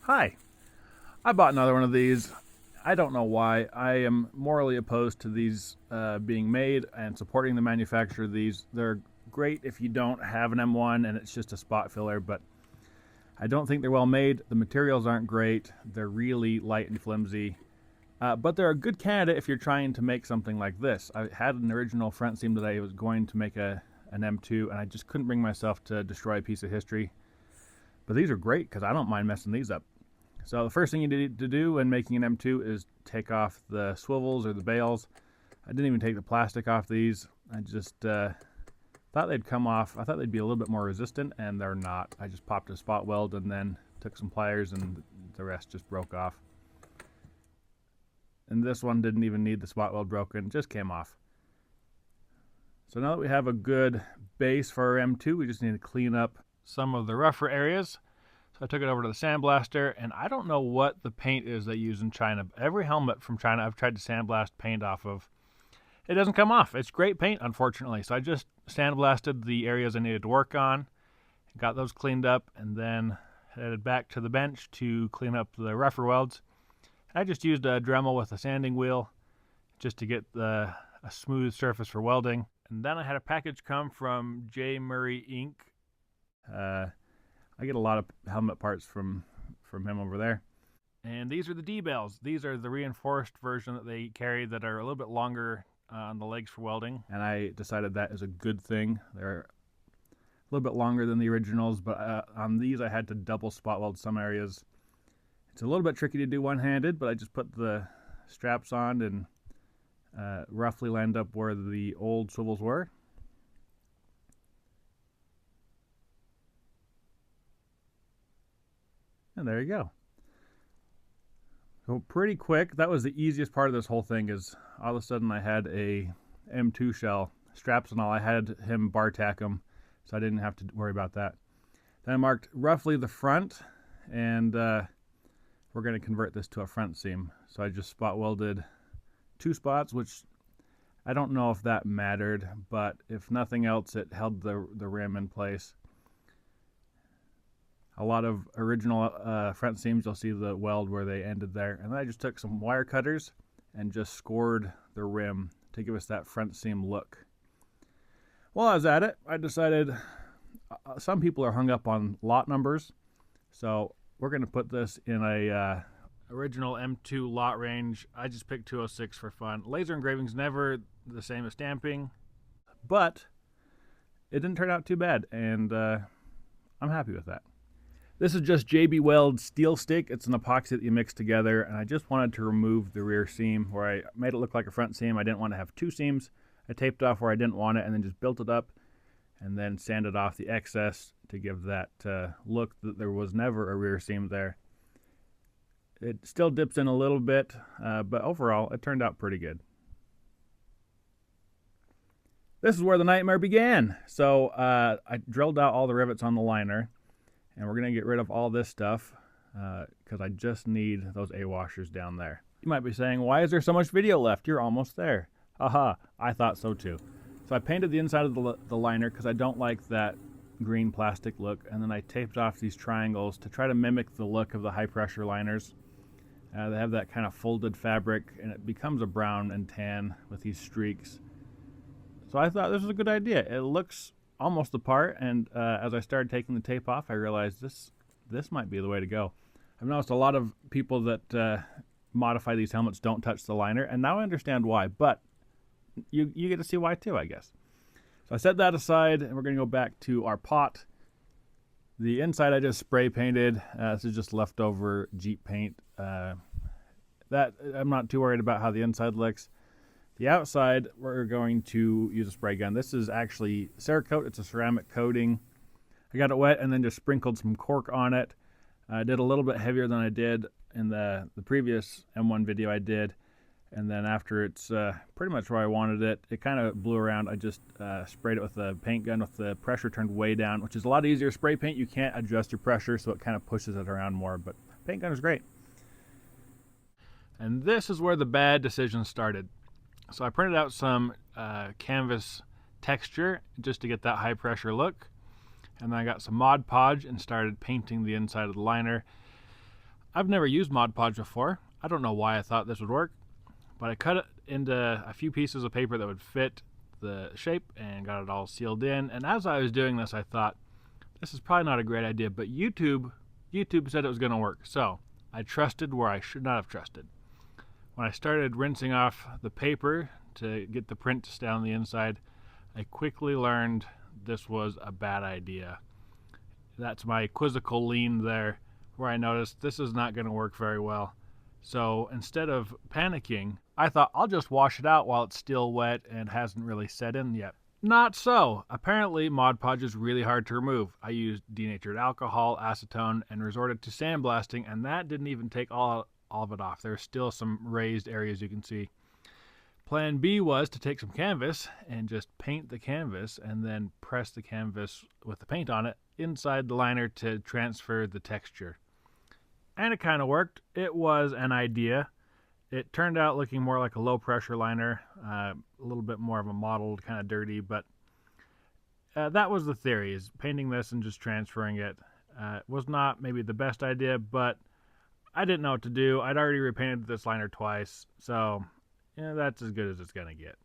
Hi, I bought another one of these. I don't know why. I am morally opposed to these being made and supporting the manufacture of these. They're great if you don't have an M1 and it's just a spot filler, but I don't think they're well made. The materials aren't great. They're really light and flimsy. But they're a good candidate if you're trying to make something like this. I had an original front seam that I was going to make an M2, and I just couldn't bring myself to destroy a piece of history. But these are great because I don't mind messing these up. So the first thing you need to do when making an M2 is take off the swivels or the bales. I didn't even take the plastic off these. I just thought they'd come off. I thought they'd be a little bit more resistant, and they're not. I just popped a spot weld and then took some pliers, and the rest just broke off. And this one didn't even need the spot weld broken, just came off. So now that we have a good base for our M2, we just need to clean up some of the rougher areas. So I took it over to the sandblaster, and I don't know what the paint is they use in China. Every helmet from China I've tried to sandblast paint off of, it doesn't come off. It's great paint, unfortunately. So I just sandblasted the areas I needed to work on, got those cleaned up, and then headed back to the bench to clean up the rougher welds. I just used a Dremel with a sanding wheel just to get a smooth surface for welding. And then I had a package come from J. Murray Inc. I get a lot of helmet parts from him over there. And these are the D-bales. These are the reinforced version that they carry that are a little bit longer on the legs for welding. And I decided that is a good thing. They're a little bit longer than the originals, but on these I had to double spot weld some areas. It's a little bit tricky to do one-handed, but I just put the straps on and roughly lined up where the old swivels were. And there you go. So pretty quick. That was the easiest part of this whole thing, is all of a sudden I had a M2 shell, straps and all. I had him bar tack them, so I didn't have to worry about that. Then I marked roughly the front, and we're going to convert this to a front seam. So I just spot welded 2 spots, which I don't know if that mattered, but if nothing else, it held the rim in place. A lot of original front seams, you'll see the weld where they ended there. And then I just took some wire cutters and just scored the rim to give us that front seam look. While I was at it, I decided some people are hung up on lot numbers, so we're going to put this in a original M2 lot range. I just picked 206 for fun. Laser engraving's never the same as stamping, but it didn't turn out too bad, and I'm happy with that. This is just JB Weld steel stick. It's an epoxy that you mix together, and I just wanted to remove the rear seam where I made it look like a front seam. I didn't want to have 2 seams. I taped off where I didn't want it and then just built it up and then sanded off the excess to give that look that there was never a rear seam there. It still dips in a little bit, but overall it turned out pretty good. This is where the nightmare began. So I drilled out all the rivets on the liner, and we're going to get rid of all this stuff because I just need those A-washers down there. You might be saying, why is there so much video left? You're almost there. Haha, I thought so too. So I painted the inside of the liner because I don't like that green plastic look, and then I taped off these triangles to try to mimic the look of the high pressure liners. They have that kind of folded fabric, and it becomes a brown and tan with these streaks. So I thought this was a good idea. It looks almost the part, and as I started taking the tape off, I realized this might be the way to go. I've noticed a lot of people that modify these helmets don't touch the liner, and now I understand why, but you get to see why too, I guess. So I set that aside, and we're going to go back to our pot. The inside I just spray painted. This is just leftover Jeep paint. That I'm not too worried about how the inside looks. The outside, we're going to use a spray gun. This is actually Cerakote. It's a ceramic coating. I got it wet and then just sprinkled some Cork on it. I did a little bit heavier than I did in the previous M1 video I did. And then after it's pretty much where I wanted it, it kind of blew around. I just sprayed it with a paint gun with the pressure turned way down, which is a lot easier. Spray paint, you can't adjust your pressure, so it kind of pushes it around more. But paint gun is great. And this is where the bad decisions started. So I printed out some canvas texture just to get that high pressure look. And then I got some Mod Podge and started painting the inside of the liner. I've never used Mod Podge before. I don't know why I thought this would work, but I cut it into a few pieces of paper that would fit the shape and got it all sealed in. And as I was doing this, I thought, this is probably not a great idea, but YouTube said it was going to work. So I trusted where I should not have trusted. When I started rinsing off the paper to get the print to stay on the inside, I quickly learned this was a bad idea. That's my quizzical lean there, where I noticed this is not going to work very well. So instead of panicking, I thought I'll just wash it out while it's still wet and hasn't really set in yet. Not so. Apparently Mod Podge is really hard to remove. I used denatured alcohol, acetone, and resorted to sandblasting, and that didn't even take all of it off. There's still some raised areas you can see. Plan B was to take some canvas and just paint the canvas and then press the canvas with the paint on it inside the liner to transfer the texture. And it kind of worked. It was an idea. It turned out looking more like a low pressure liner, a little bit more of a mottled, kind of dirty, but that was the theory, is painting this and just transferring it. Was not maybe the best idea, but I didn't know what to do. I'd already repainted this liner twice, so that's as good as it's gonna get.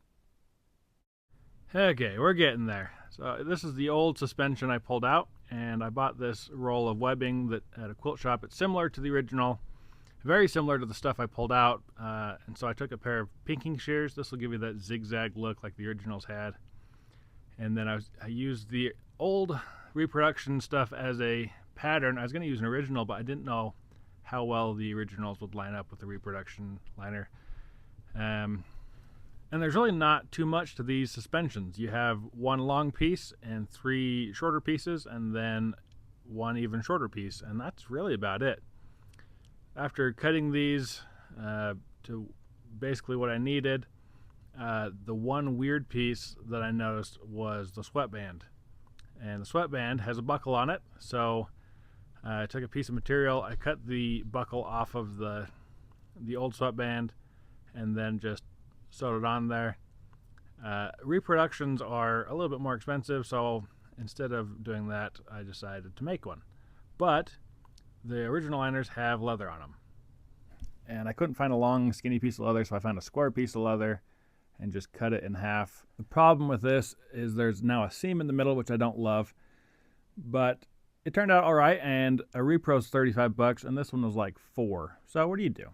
Okay, we're getting there. So this is the old suspension I pulled out, and I bought this roll of webbing that at a quilt shop. It's similar to the original, very similar to the stuff I pulled out, and so I took a pair of pinking shears. This will give you that zigzag look like the originals had. And then I used the old reproduction stuff as a pattern. I was going to use an original, but I didn't know how well the originals would line up with the reproduction liner. And there's really not too much to these suspensions. You have one long piece and 3 shorter pieces, and then one even shorter piece, and that's really about it. After cutting these to basically what I needed, the one weird piece that I noticed was the sweatband. And the sweatband has a buckle on it, so I took a piece of material, I cut the buckle off of the old sweatband, and then just sewed it on there. Reproductions are a little bit more expensive, so instead of doing that, I decided to make one. But the original liners have leather on them. And I couldn't find a long, skinny piece of leather, so I found a square piece of leather and just cut it in half. The problem with this is there's now a seam in the middle, which I don't love, but it turned out all right, and a repro's $35, and this one was like $4. So what do you do?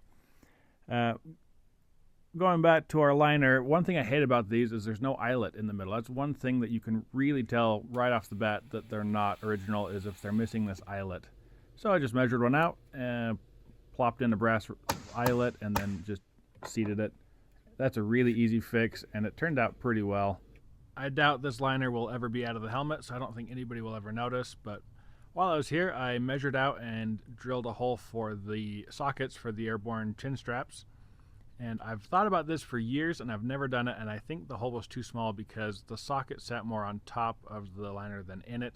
Going back to our liner, one thing I hate about these is there's no eyelet in the middle. That's one thing that you can really tell right off the bat that they're not original, is if they're missing this eyelet. So I just measured one out and plopped in a brass eyelet and then just seated it. That's a really easy fix, and it turned out pretty well. I doubt this liner will ever be out of the helmet, so I don't think anybody will ever notice, but while I was here, I measured out and drilled a hole for the sockets for the Airborne chin straps. And I've thought about this for years, and I've never done it, and I think the hole was too small because the socket sat more on top of the liner than in it.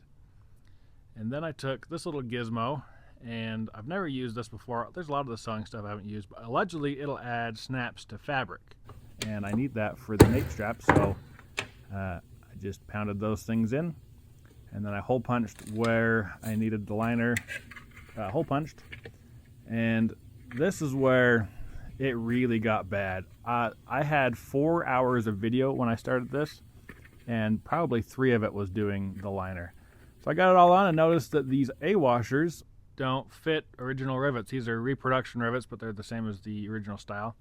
And then I took this little gizmo, and I've never used this before. There's a lot of the sewing stuff I haven't used, but allegedly it'll add snaps to fabric. And I need that for the nape strap, so I just pounded those things in. And then I hole punched where I needed the liner hole punched. And this is where it really got bad. I had 4 hours of video when I started this, and probably 3 of it was doing the liner. So I got it all on and noticed that these A-washers don't fit original rivets. These are reproduction rivets, but they're the same as the original style.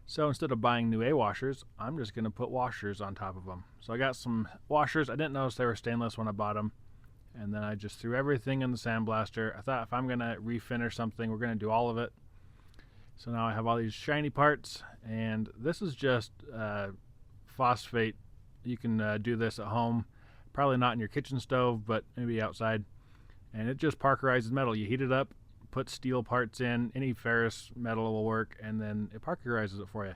So instead of buying new A-washers, I'm just going to put washers on top of them. So I got some washers. I didn't notice they were stainless when I bought them. And then I just threw everything in the sandblaster. I thought if I'm going to refinish something, we're going to do all of it. So now I have all these shiny parts, and this is just phosphate. You can do this at home, probably not in your kitchen stove, but maybe outside. And it just parkerizes metal. You heat it up, put steel parts in, any ferrous metal will work, and then it parkerizes it for you.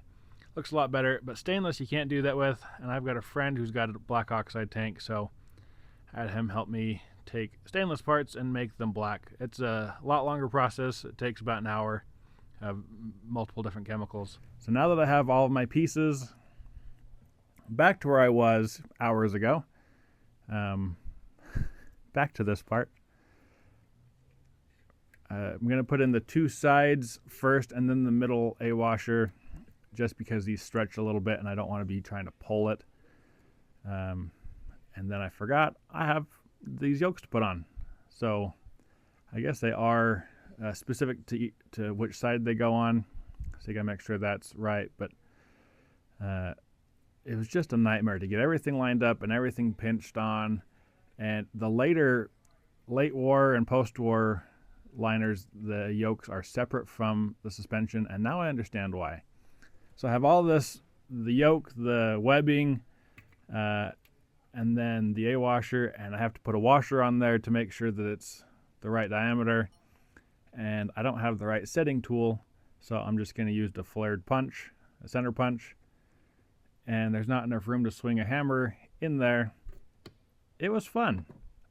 Looks a lot better, but stainless you can't do that with, and I've got a friend who's got a black oxide tank, so I had him help me take stainless parts and make them black. It's a lot longer process. It takes about an hour. Of multiple different chemicals. So now that I have all of my pieces back to where I was hours ago, back to this part, I'm going to put in the two sides first and then the middle A-washer, just because these stretch a little bit and I don't want to be trying to pull it. And then I forgot I have these yokes to put on. So I guess they are specific to which side they go on. So you got to make sure that's right. But it was just a nightmare to get everything lined up and everything pinched on. And the late war and post-war liners, the yokes are separate from the suspension, and now I understand why. So I have all this, the yoke, the webbing, and then the A-washer, and I have to put a washer on there to make sure that it's the right diameter. And I don't have the right setting tool, so I'm just going to use the flared punch, a center punch. And there's not enough room to swing a hammer in there. It was fun.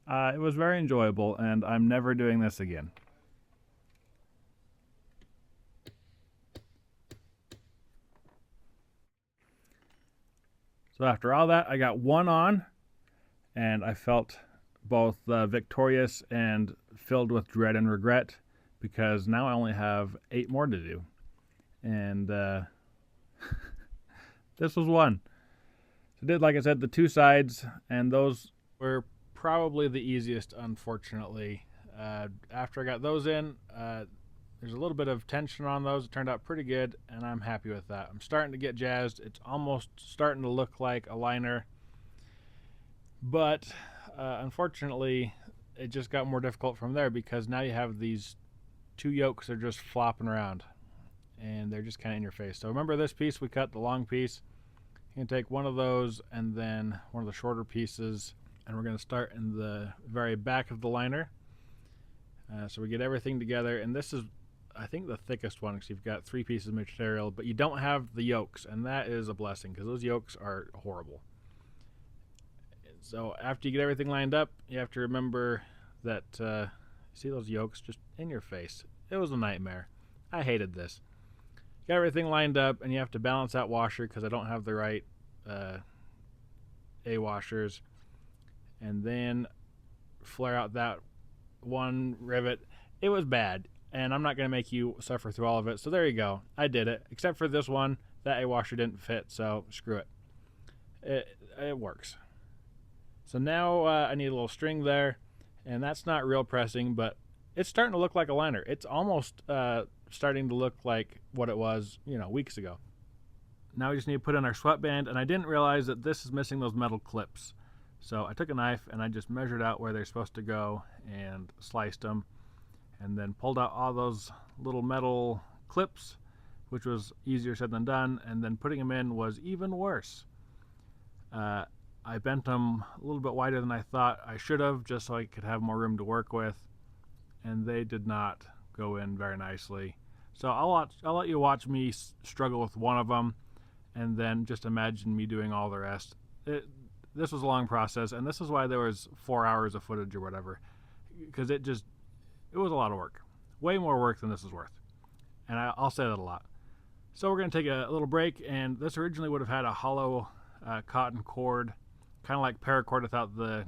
It was very enjoyable, and I'm never doing this again. So after all that, I got one on, and I felt both victorious and filled with dread and regret, because now I only have 8 more to do. And this was one. So I did, like I said, the two sides, and those were probably the easiest, unfortunately. After I got those in, there's a little bit of tension on those. It turned out pretty good, and I'm happy with that. I'm starting to get jazzed. It's almost starting to look like a liner. But unfortunately, it just got more difficult from there, because now you have these 2 yokes that are just flopping around, and they're just kind of in your face. So remember this piece, we cut the long piece. You can take one of those and then one of the shorter pieces, and we're going to start in the very back of the liner. So we get everything together, and this is, I think, the thickest one, because you've got 3 pieces of material, but you don't have the yokes, and that is a blessing, because those yokes are horrible. So after you get everything lined up, you have to remember that, see those yokes just in your face. It was a nightmare. I hated this. Got everything lined up, and you have to balance that washer, because I don't have the right A-washers, and then flare out that one rivet. It was bad, and I'm not going to make you suffer through all of it. So there you go. I did it. Except for this one, that A-washer didn't fit, so screw it. It works. So now I need a little string there, and that's not real pressing, but it's starting to look like a liner. It's almost starting to look like what it was, weeks ago. Now we just need to put in our sweatband, and I didn't realize that this is missing those metal clips. So I took a knife and I just measured out where they're supposed to go and sliced them, and then pulled out all those little metal clips, which was easier said than done, and then putting them in was even worse. I bent them a little bit wider than I thought I should have, just so I could have more room to work with, and they did not go in very nicely. So I'll let you watch me struggle with one of them, and then just imagine me doing all the rest. This was a long process, and this is why there was 4 hours of footage or whatever, because it was a lot of work. Way more work than this is worth. And I'll say that a lot. So we're going to take a little break, and this originally would have had a hollow cotton cord, kind of like paracord without the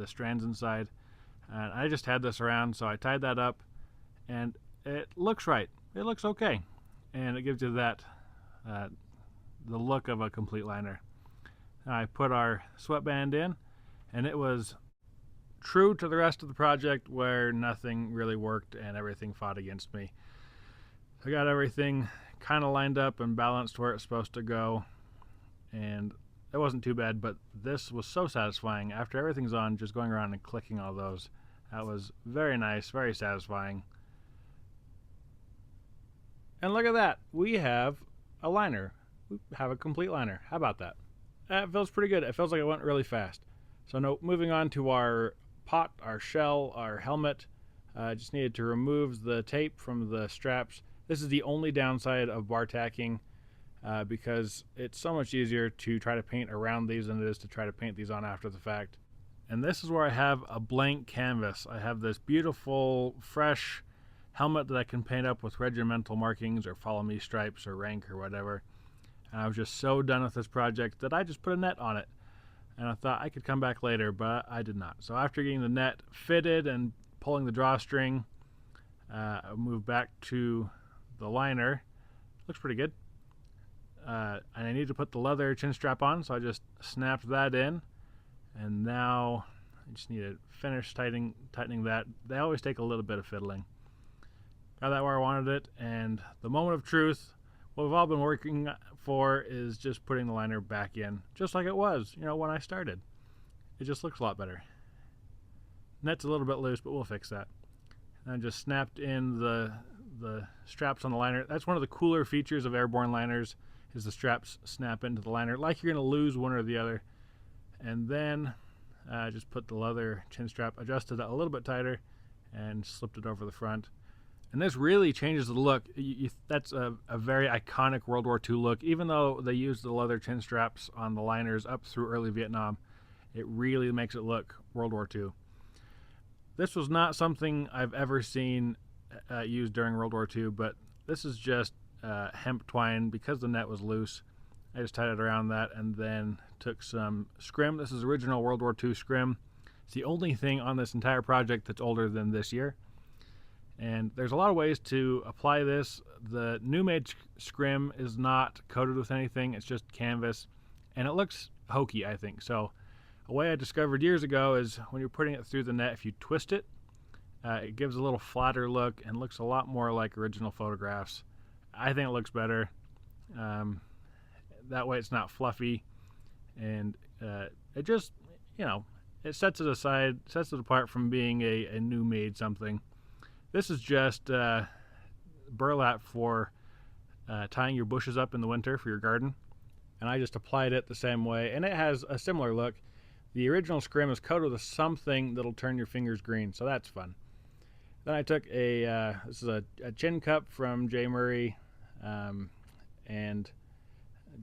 strands inside. And I just had this around, so I tied that up, and it looks right. It looks okay. And it gives you that, the look of a complete liner. I put our sweatband in, and it was true to the rest of the project, where nothing really worked and everything fought against me. I got everything kind of lined up and balanced where it's supposed to go, and it wasn't too bad, but this was so satisfying. After everything's on, just going around and clicking all those, that was very nice, very satisfying. And look at that, we have a liner. We have a complete liner. How about that? That feels pretty good. It feels like it went really fast. So now moving on to our pot, our shell, our helmet. Just needed to remove the tape from the straps. This is the only downside of bar tacking, because it's so much easier to try to paint around these than it is to try to paint these on after the fact. And this is where I have a blank canvas. I have this beautiful, fresh helmet that I can paint up with regimental markings or follow me stripes or rank or whatever. And I was just so done with this project that I just put a net on it. And I thought I could come back later, but I did not. So after getting the net fitted and pulling the drawstring, I moved back to the liner. Looks pretty good. And I need to put the leather chin strap on, so I just snapped that in. And now I just need to finish tightening that. They always take a little bit of fiddling. Got that where I wanted it, and the moment of truth, what we've all been working for is just putting the liner back in, just like it was, when I started. It just looks a lot better. Net's a little bit loose, but we'll fix that. And I just snapped in the straps on the liner. That's one of the cooler features of Airborne liners, is the straps snap into the liner, like you're going to lose one or the other. And then just put the leather chin strap, adjusted that a little bit tighter, and slipped it over the front. And this really changes the look. That's a very iconic World War II look. Even though they used the leather chin straps on the liners up through early Vietnam, it really makes it look World War II. This was not something I've ever seen used during World War II, but this is just hemp twine. Because the net was loose, I just tied it around that and then took some scrim. This is original World War II scrim. It's the only thing on this entire project that's older than this year. And there's a lot of ways to apply this. The new made scrim is not coated with anything, it's just canvas, and it looks hokey, I think. So a way I discovered years ago is when you're putting it through the net, if you twist it, it gives a little flatter look and looks a lot more like original photographs. I think it looks better. That way it's not fluffy, and it just, it sets it aside, sets it apart from being a new made something. This is just burlap for tying your bushes up in the winter for your garden. And I just applied it the same way. And it has a similar look. The original scrim is coated with something that'll turn your fingers green, so that's fun. Then I took this is a chin cup from J. Murray, and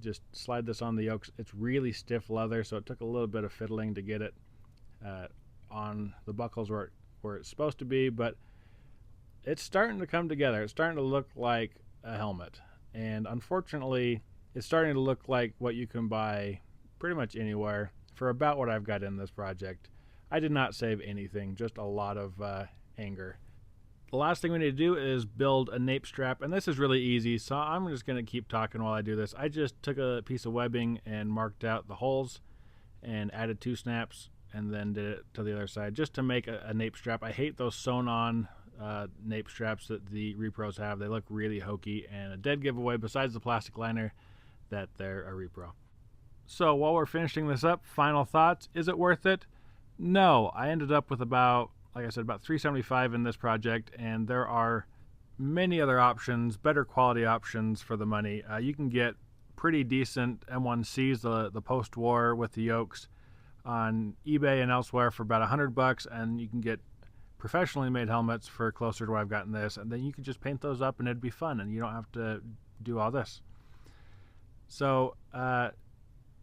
just slide this on the yokes. It's really stiff leather, so it took a little bit of fiddling to get it on the buckles where it's supposed to be, but it's starting to come together. It's starting to look like a helmet. And unfortunately, it's starting to look like what you can buy pretty much anywhere for about what I've got in this project. I did not save anything, just a lot of anger. The last thing we need to do is build a nape strap, and this is really easy, so I'm just going to keep talking while I do this. I just took a piece of webbing and marked out the holes and added 2 snaps and then did it to the other side just to make a nape strap. I hate those sewn on nape straps that the repros have. They look really hokey, and a dead giveaway besides the plastic liner that they're a repro. So while we're finishing this up, final thoughts. Is it worth it? No. I ended up with about, like I said, about $375 in this project, and there are many other options, better quality options for the money. You can get pretty decent M1Cs, the post-war with the yokes, on eBay and elsewhere for about $100, and you can get professionally made helmets for closer to what I've gotten this, and then you can just paint those up and it'd be fun, and you don't have to do all this. So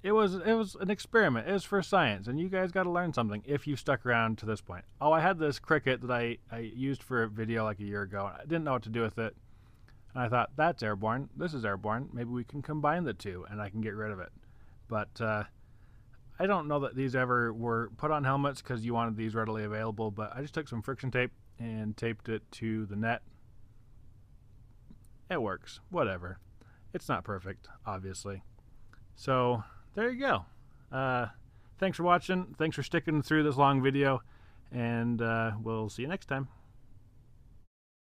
it was an experiment. It was for science, and you guys got to learn something if you stuck around to this point. Oh, I had this cricket that I used for a video like a year ago. I didn't know what to do with it, and I thought, that's Airborne, this is Airborne, maybe we can combine the two and I can get rid of it. But I don't know that these ever were put on helmets because you wanted these readily available, but I just took some friction tape and taped it to the net. It works, whatever. It's not perfect, obviously. So there you go. Thanks for watching. Thanks for sticking through this long video, and we'll see you next time.